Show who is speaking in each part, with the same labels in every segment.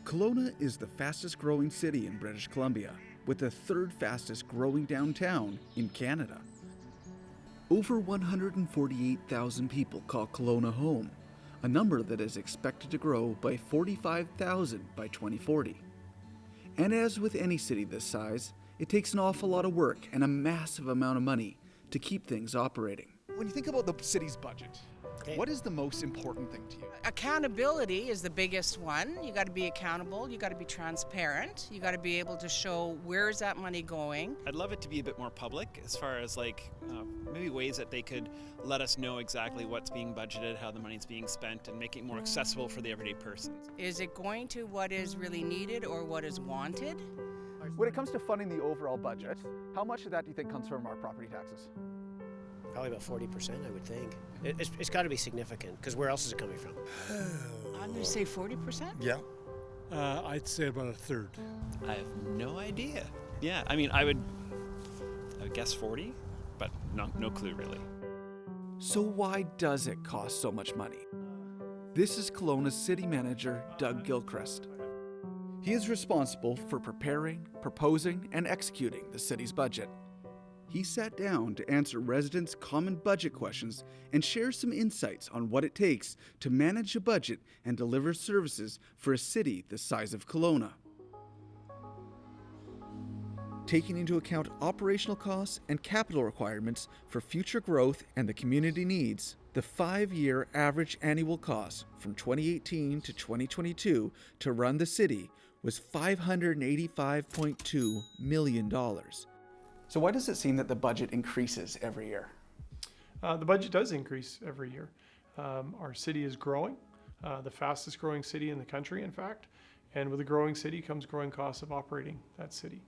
Speaker 1: Kelowna is the fastest growing city in British Columbia, with the third fastest growing downtown in Canada. Over 148,000 people call Kelowna home, a number that is expected to grow by 45,000 by 2040. And as with any city this size, it takes an awful lot of work and a massive amount of money to keep things operating.
Speaker 2: When you think about the city's budget,
Speaker 3: Okay.
Speaker 2: what is the most important thing to you?
Speaker 4: Accountability is the biggest one. You got to be accountable, you got to be transparent, you got to be able to show where is that money going.
Speaker 5: I'd love it to be a bit more public as far as maybe ways that they could let us know exactly what's being budgeted, how the money's being spent, and make it more accessible for the everyday person.
Speaker 4: Is it going to what is really needed or what is wanted?
Speaker 2: When it comes to funding the overall budget, how much of that do you think comes from our property taxes?
Speaker 3: Probably about 40%, I would think. It's got to be significant, because where else is it coming from?
Speaker 4: I'm going to say 40%.
Speaker 6: Yeah.
Speaker 7: I'd say about a third.
Speaker 5: I have no idea. Yeah, I mean, I would guess 40, but no clue really.
Speaker 1: So why does it cost so much money? This is Kelowna's city manager, Doug Gilchrist. He is responsible for preparing, proposing, and executing the city's budget. He sat down to answer residents' common budget questions and share some insights on what it takes to manage a budget and deliver services for a city the size of Kelowna. Taking into account operational costs and capital requirements for future growth and the community needs, the 5-year average annual cost from 2018 to 2022 to run the city was $585.2 million.
Speaker 2: So why does it seem that the budget increases every year?
Speaker 8: The budget does increase every year. Our city is growing, the fastest growing city in the country, in fact. And with a growing city comes growing costs of operating that city.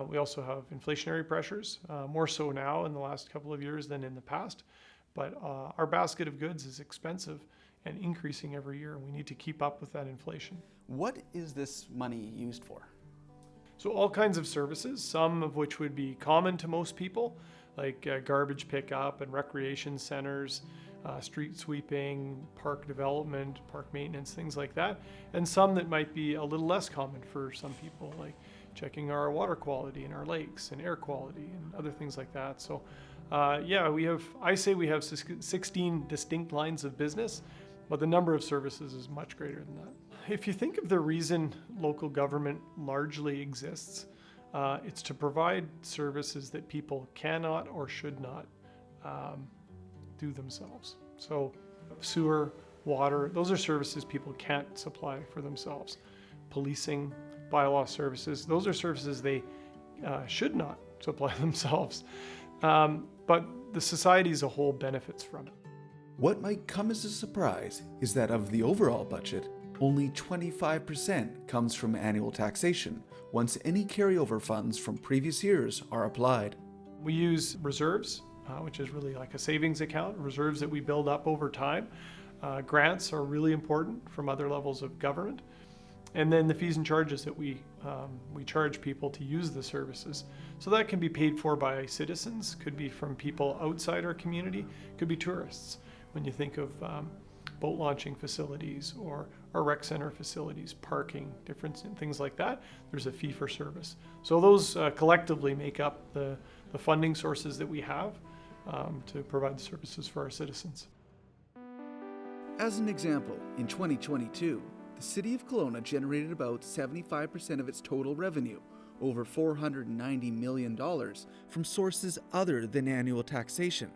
Speaker 8: We also have inflationary pressures, more so now in the last couple of years than in the past. But our basket of goods is expensive and increasing every year, and we need to keep up with that inflation.
Speaker 2: What is this money used for?
Speaker 8: So all kinds of services, some of which would be common to most people, like garbage pickup and recreation centers, street sweeping, park development, park maintenance, things like that. And some that might be a little less common for some people, like checking our water quality in our lakes and air quality and other things like that. So I say we have 16 distinct lines of business, but the number of services is much greater than that. If you think of the reason local government largely exists, it's to provide services that people cannot or should not do themselves. So sewer, water, those are services people can't supply for themselves. Policing, bylaw services, those are services they should not supply themselves. But the society as a whole benefits from it.
Speaker 1: What might come as a surprise is that of the overall budget, only 25% comes from annual taxation, once any carryover funds from previous years are applied.
Speaker 8: We use reserves, which is really like a savings account, reserves that we build up over time. Grants are really important from other levels of government. And then the fees and charges that we charge people to use the services. So that can be paid for by citizens, could be from people outside our community, could be tourists. When you think of boat launching facilities or our rec center facilities, parking, different things like that, there's a fee for service. So those collectively make up the funding sources that we have to provide services for our citizens.
Speaker 1: As an example, in 2022, the City of Kelowna generated about 75% of its total revenue, over $490 million, from sources other than annual taxation.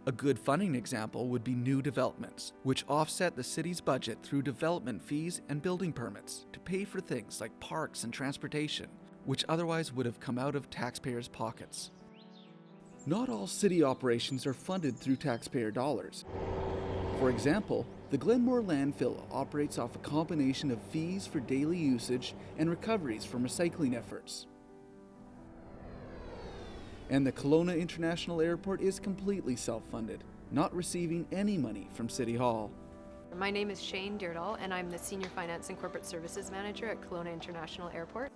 Speaker 1: A good funding example would be new developments, which offset the city's budget through development fees and building permits to pay for things like parks and transportation, which otherwise would have come out of taxpayers' pockets. Not all city operations are funded through taxpayer dollars. For example, the Glenmore landfill operates off a combination of fees for daily usage and recoveries from recycling efforts. And the Kelowna International Airport is completely self-funded, not receiving any money from City Hall.
Speaker 9: My name is Shane Deardall, and I'm the Senior Finance and Corporate Services Manager at Kelowna International Airport.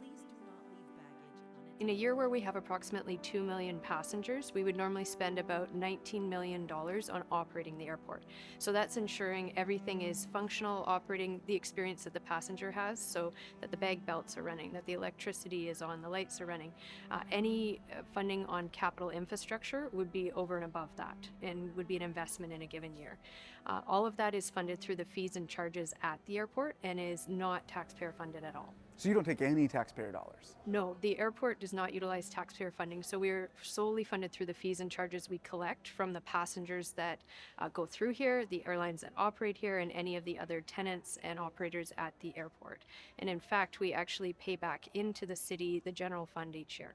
Speaker 9: In a year where we have approximately 2 million passengers, we would normally spend about $19 million on operating the airport. So that's ensuring everything is functional, operating the experience that the passenger has, so that the bag belts are running, that the electricity is on, the lights are running. Any funding on capital infrastructure would be over and above that and would be an investment in a given year. All of that is funded through the fees and charges at the airport and is not taxpayer funded at all.
Speaker 2: So you don't take any taxpayer dollars?
Speaker 9: No, the airport does not utilize taxpayer funding, so we're solely funded through the fees and charges we collect from the passengers that go through here, the airlines that operate here, and any of the other tenants and operators at the airport. And in fact, we actually pay back into the city, the general fund, each year.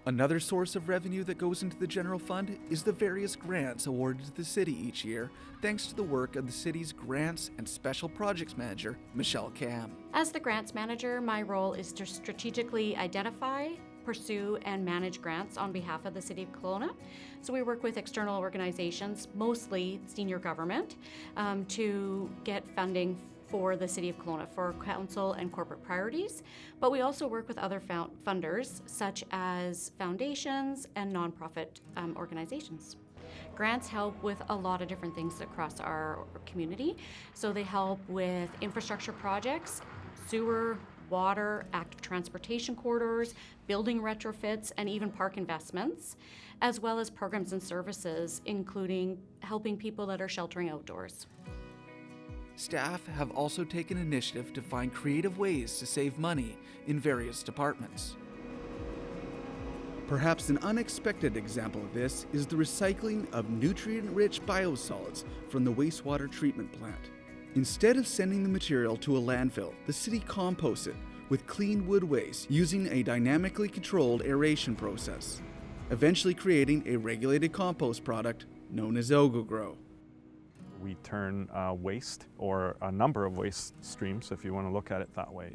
Speaker 1: Another source of revenue that goes into the general fund is the various grants awarded to the city each year, thanks to the work of the city's grants and special projects manager, Michelle Cam.
Speaker 6: As the grants manager, my role is to strategically identify, pursue, and manage grants on behalf of the City of Kelowna. So we work with external organizations, mostly senior government, to get funding for the City of Kelowna for council and corporate priorities, but we also work with other funders such as foundations and nonprofit organizations. Grants help with a lot of different things across our community. So they help with infrastructure projects, sewer, water, active transportation corridors, building retrofits, and even park investments, as well as programs and services, including helping people that are sheltering outdoors.
Speaker 1: Staff have also taken initiative to find creative ways to save money in various departments. Perhaps an unexpected example of this is the recycling of nutrient-rich biosolids from the wastewater treatment plant. Instead of sending the material to a landfill, the city composts it with clean wood waste using a dynamically controlled aeration process, eventually creating a regulated compost product known as OgoGrow.
Speaker 10: We turn waste, or a number of waste streams, if you want to look at it that way,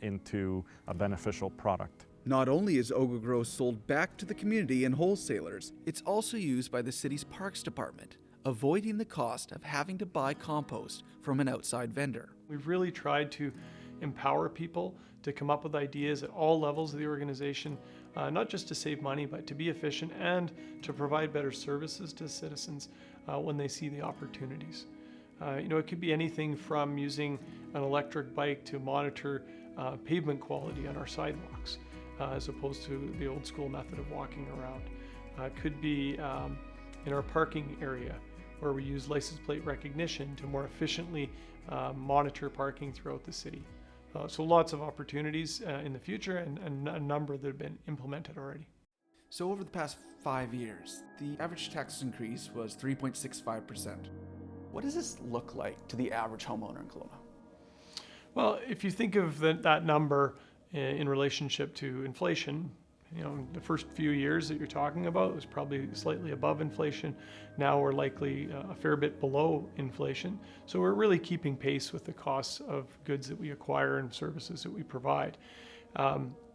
Speaker 10: into a beneficial product.
Speaker 1: Not only is OgoGrow sold back to the community and wholesalers, it's also used by the city's parks department, avoiding the cost of having to buy compost from an outside vendor.
Speaker 8: We've really tried to empower people to come up with ideas at all levels of the organization, not just to save money, but to be efficient and to provide better services to citizens when they see the opportunities. It could be anything from using an electric bike to monitor pavement quality on our sidewalks, as opposed to the old school method of walking around. It could be in our parking area, where we use license plate recognition to more efficiently monitor parking throughout the city. So lots of opportunities in the future, and a number that have been implemented already.
Speaker 1: So over the past 5 years, the average tax increase was 3.65%. What does this look like to the average homeowner in Kelowna?
Speaker 8: Well, if you think of that number in relationship to inflation, the first few years that you're talking about was probably slightly above inflation. Now we're likely a fair bit below inflation. So we're really keeping pace with the costs of goods that we acquire and services that we provide.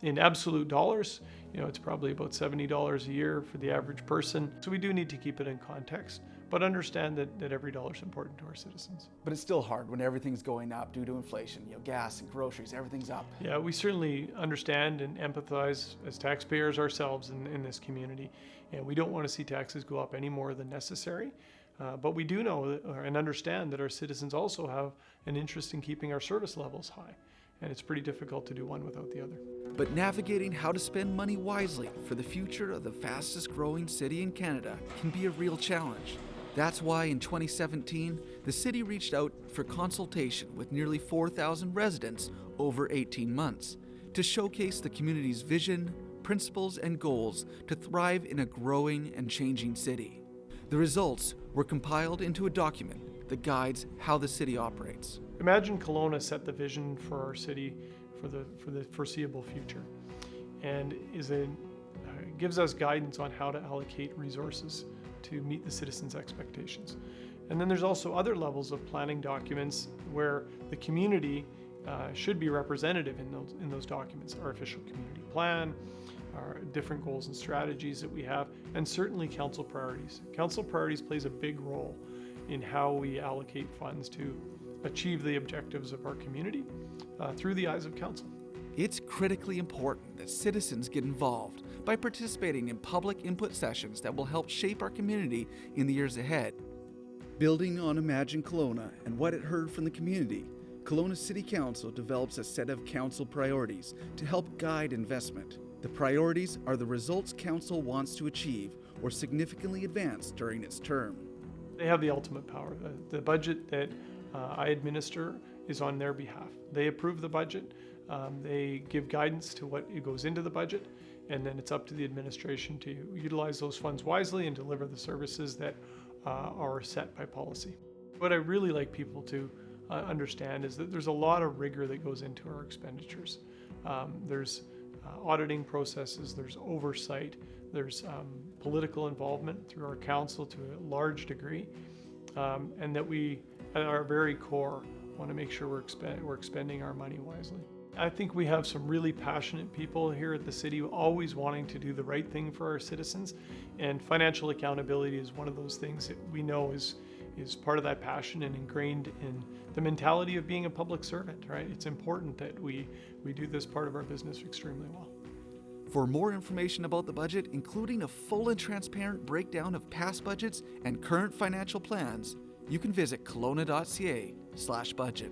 Speaker 8: In absolute dollars, it's probably about $70 a year for the average person. So we do need to keep it in context, but understand that every dollar is important to our citizens.
Speaker 2: But it's still hard when everything's going up due to inflation. Gas and groceries, everything's up.
Speaker 8: Yeah, we certainly understand and empathize as taxpayers ourselves in this community. And we don't want to see taxes go up any more than necessary. But we do know and understand that our citizens also have an interest in keeping our service levels high. And it's pretty difficult to do one without the other.
Speaker 1: But navigating how to spend money wisely for the future of the fastest growing city in Canada can be a real challenge. That's why in 2017, the city reached out for consultation with nearly 4,000 residents over 18 months to showcase the community's vision, principles, and goals to thrive in a growing and changing city. The results were compiled into a document that guides how the city operates.
Speaker 8: Imagine Kelowna set the vision for our city for the foreseeable future, and gives us guidance on how to allocate resources to meet the citizens' expectations. And then there's also other levels of planning documents where the community should be representative in those documents. Our official community plan, our different goals and strategies that we have, and certainly council priorities. Council priorities plays a big role in how we allocate funds to achieve the objectives of our community through the eyes of council.
Speaker 1: It's critically important that citizens get involved by participating in public input sessions that will help shape our community in the years ahead. Building on Imagine Kelowna and what it heard from the community, Kelowna City Council develops a set of council priorities to help guide investment. The priorities are the results council wants to achieve or significantly advance during its term.
Speaker 8: They have the ultimate power. The budget that I administer is on their behalf. They approve the budget, they give guidance to what goes into the budget, and then it's up to the administration to utilize those funds wisely and deliver the services that are set by policy. What I really like people to understand is that there's a lot of rigor that goes into our expenditures. There's auditing processes, there's oversight, there's political involvement through our council to a large degree, and that we, at our very core, want to make sure we're expending our money wisely. I think we have some really passionate people here at the city always wanting to do the right thing for our citizens, and financial accountability is one of those things that we know is part of that passion and ingrained in the mentality of being a public servant, right? It's important that we do this part of our business extremely well.
Speaker 1: For more information about the budget, including a full and transparent breakdown of past budgets and current financial plans, you can visit Kelowna.ca/budget.